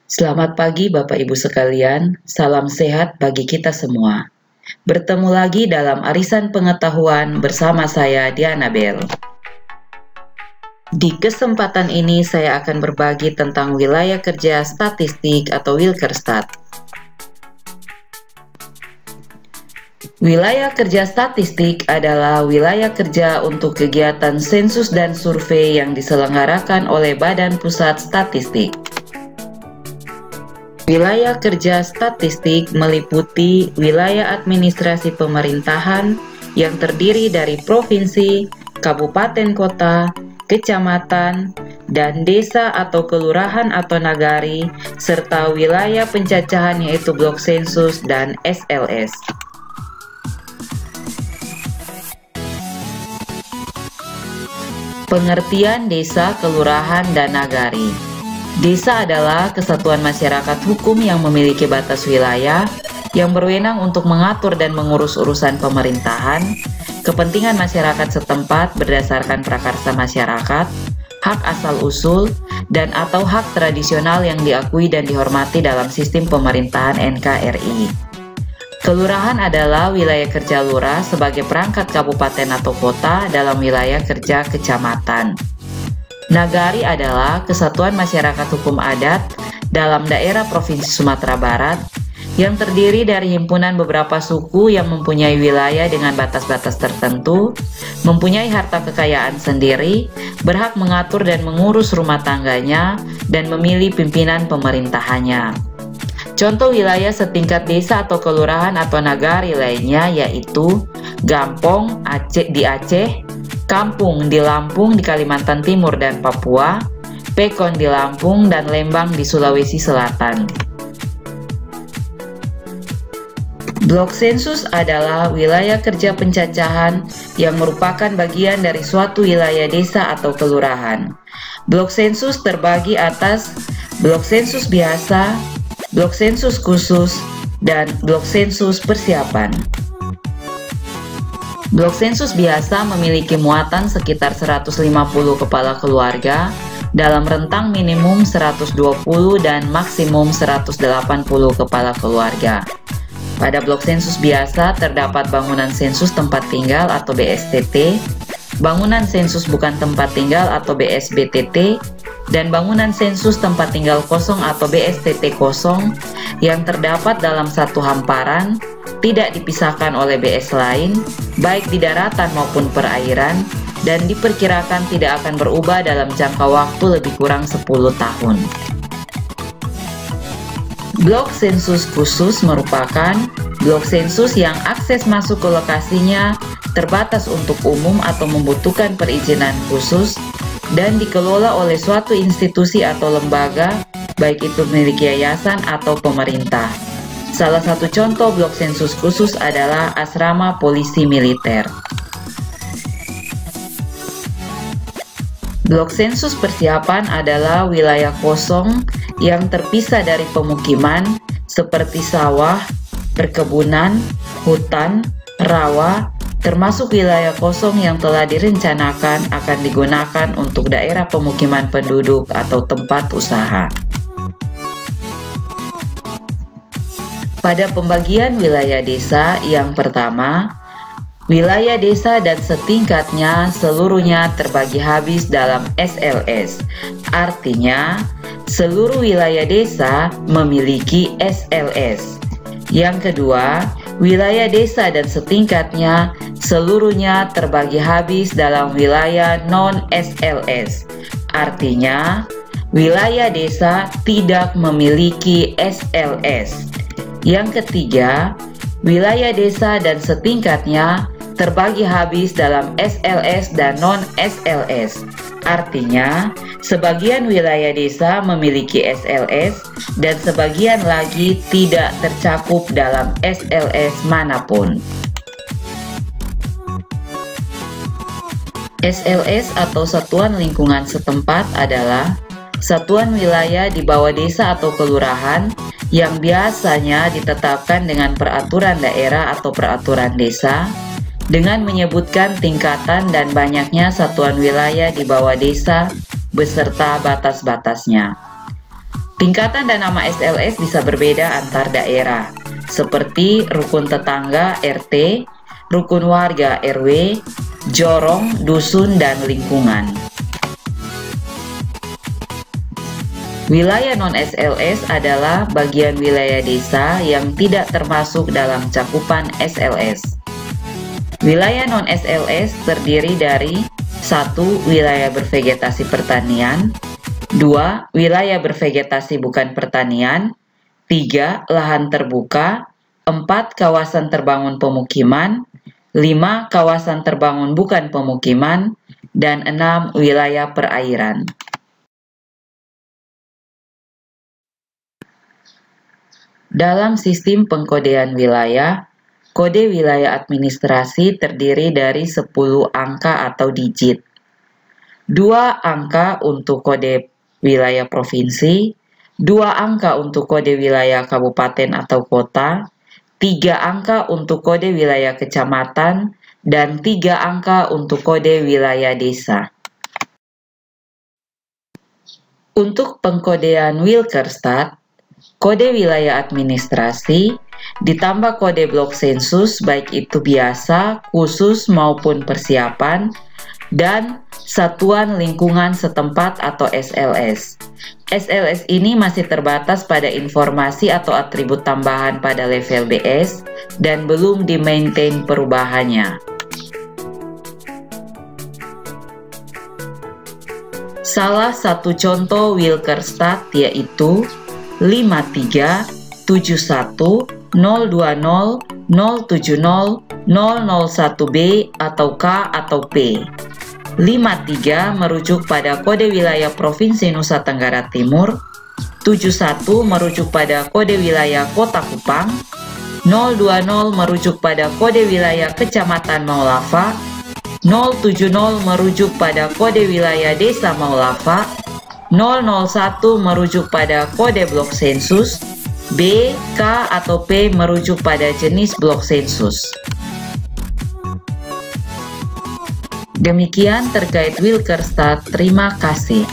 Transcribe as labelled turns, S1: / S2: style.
S1: Selamat pagi Bapak Ibu sekalian, salam sehat bagi kita semua. Bertemu lagi dalam Arisan Pengetahuan bersama saya Diana Bell. Di kesempatan ini saya akan berbagi tentang wilayah kerja statistik atau Wilkerstat. Wilayah kerja statistik adalah wilayah kerja untuk kegiatan sensus dan survei yang diselenggarakan oleh Badan Pusat Statistik. Wilayah kerja statistik meliputi wilayah administrasi pemerintahan yang terdiri dari provinsi, kabupaten kota, kecamatan, dan desa atau kelurahan atau nagari, serta wilayah pencacahan yaitu blok sensus dan SLS. Pengertian desa, kelurahan, dan nagari. Desa adalah kesatuan masyarakat hukum yang memiliki batas wilayah yang berwenang untuk mengatur dan mengurus urusan pemerintahan, kepentingan masyarakat setempat berdasarkan prakarsa masyarakat, hak asal-usul, dan atau hak tradisional yang diakui dan dihormati dalam sistem pemerintahan NKRI. Kelurahan adalah wilayah kerja lurah sebagai perangkat kabupaten atau kota dalam wilayah kerja kecamatan. Nagari adalah kesatuan masyarakat hukum adat dalam daerah Provinsi Sumatera Barat yang terdiri dari himpunan beberapa suku yang mempunyai wilayah dengan batas-batas tertentu, mempunyai harta kekayaan sendiri, berhak mengatur dan mengurus rumah tangganya, dan memilih pimpinan pemerintahannya. Contoh wilayah setingkat desa atau kelurahan atau nagari lainnya yaitu Gampong di Aceh, Kampung di Lampung di Kalimantan Timur dan Papua, Pekon di Lampung, dan Lembang di Sulawesi Selatan. Blok sensus adalah wilayah kerja pencacahan yang merupakan bagian dari suatu wilayah desa atau kelurahan. Blok sensus terbagi atas blok sensus biasa, blok sensus khusus, dan blok sensus persiapan. Blok sensus biasa memiliki muatan sekitar 150 kepala keluarga dalam rentang minimum 120 dan maksimum 180 kepala keluarga. Pada blok sensus biasa terdapat bangunan sensus tempat tinggal atau BSTT, bangunan sensus bukan tempat tinggal atau BSBTT, dan bangunan sensus tempat tinggal kosong atau BSTT kosong yang terdapat dalam satu hamparan, tidak dipisahkan oleh BS lain, baik di daratan maupun perairan, dan diperkirakan tidak akan berubah dalam jangka waktu lebih kurang 10 tahun. Blok sensus khusus merupakan blok sensus yang akses masuk ke lokasinya terbatas untuk umum atau membutuhkan perizinan khusus dan dikelola oleh suatu institusi atau lembaga, baik itu milik yayasan atau pemerintah. Salah satu contoh blok sensus khusus adalah asrama polisi militer. Blok sensus persiapan adalah wilayah kosong yang terpisah dari pemukiman seperti sawah, perkebunan, hutan, rawa, termasuk wilayah kosong yang telah direncanakan akan digunakan untuk daerah pemukiman penduduk atau tempat usaha. Pada pembagian wilayah desa yang pertama, wilayah desa dan setingkatnya seluruhnya terbagi habis dalam SLS. Artinya, seluruh wilayah desa memiliki SLS. Yang kedua, wilayah desa dan setingkatnya seluruhnya terbagi habis dalam wilayah non-SLS. Artinya, wilayah desa tidak memiliki SLS. Yang ketiga, wilayah desa dan setingkatnya terbagi habis dalam SLS dan non-SLS. Artinya, sebagian wilayah desa memiliki SLS dan sebagian lagi tidak tercakup dalam SLS manapun. SLS atau Satuan Lingkungan Setempat adalah satuan wilayah di bawah desa atau kelurahan yang biasanya ditetapkan dengan peraturan daerah atau peraturan desa dengan menyebutkan tingkatan dan banyaknya satuan wilayah di bawah desa beserta batas-batasnya. Tingkatan dan nama SLS bisa berbeda antar daerah, seperti rukun tetangga RT, rukun warga RW, jorong, dusun, dan lingkungan. Wilayah non-SLS adalah bagian wilayah desa yang tidak termasuk dalam cakupan SLS. Wilayah non-SLS terdiri dari 1. Wilayah bervegetasi pertanian, 2. Wilayah bervegetasi bukan pertanian, 3. Lahan terbuka, 4. Kawasan terbangun pemukiman, 5. Kawasan terbangun bukan pemukiman, dan 6. Wilayah perairan. Dalam sistem pengkodean wilayah, kode wilayah administrasi terdiri dari 10 angka atau digit. 2 angka untuk kode wilayah provinsi, 2 angka untuk kode wilayah kabupaten atau kota, 3 angka untuk kode wilayah kecamatan, dan 3 angka untuk kode wilayah desa. Untuk pengkodean Wilkerstadt, kode wilayah administrasi ditambah kode blok sensus baik itu biasa, khusus maupun persiapan, dan satuan lingkungan setempat atau SLS. SLS ini masih terbatas pada informasi atau atribut tambahan pada level DS dan belum di-maintain perubahannya. Salah satu contoh Wilkerstadt yaitu 53.71.020.070.001B atau K atau P. 53 merujuk pada kode wilayah Provinsi Nusa Tenggara Timur, 71 merujuk pada kode wilayah Kota Kupang, 020 merujuk pada kode wilayah Kecamatan Maulava, 070 merujuk pada kode wilayah Desa Maulava, 001 merujuk pada kode blok sensus, B, K, atau P merujuk pada jenis blok sensus. Demikian terkait Wilkerstadt, terima kasih.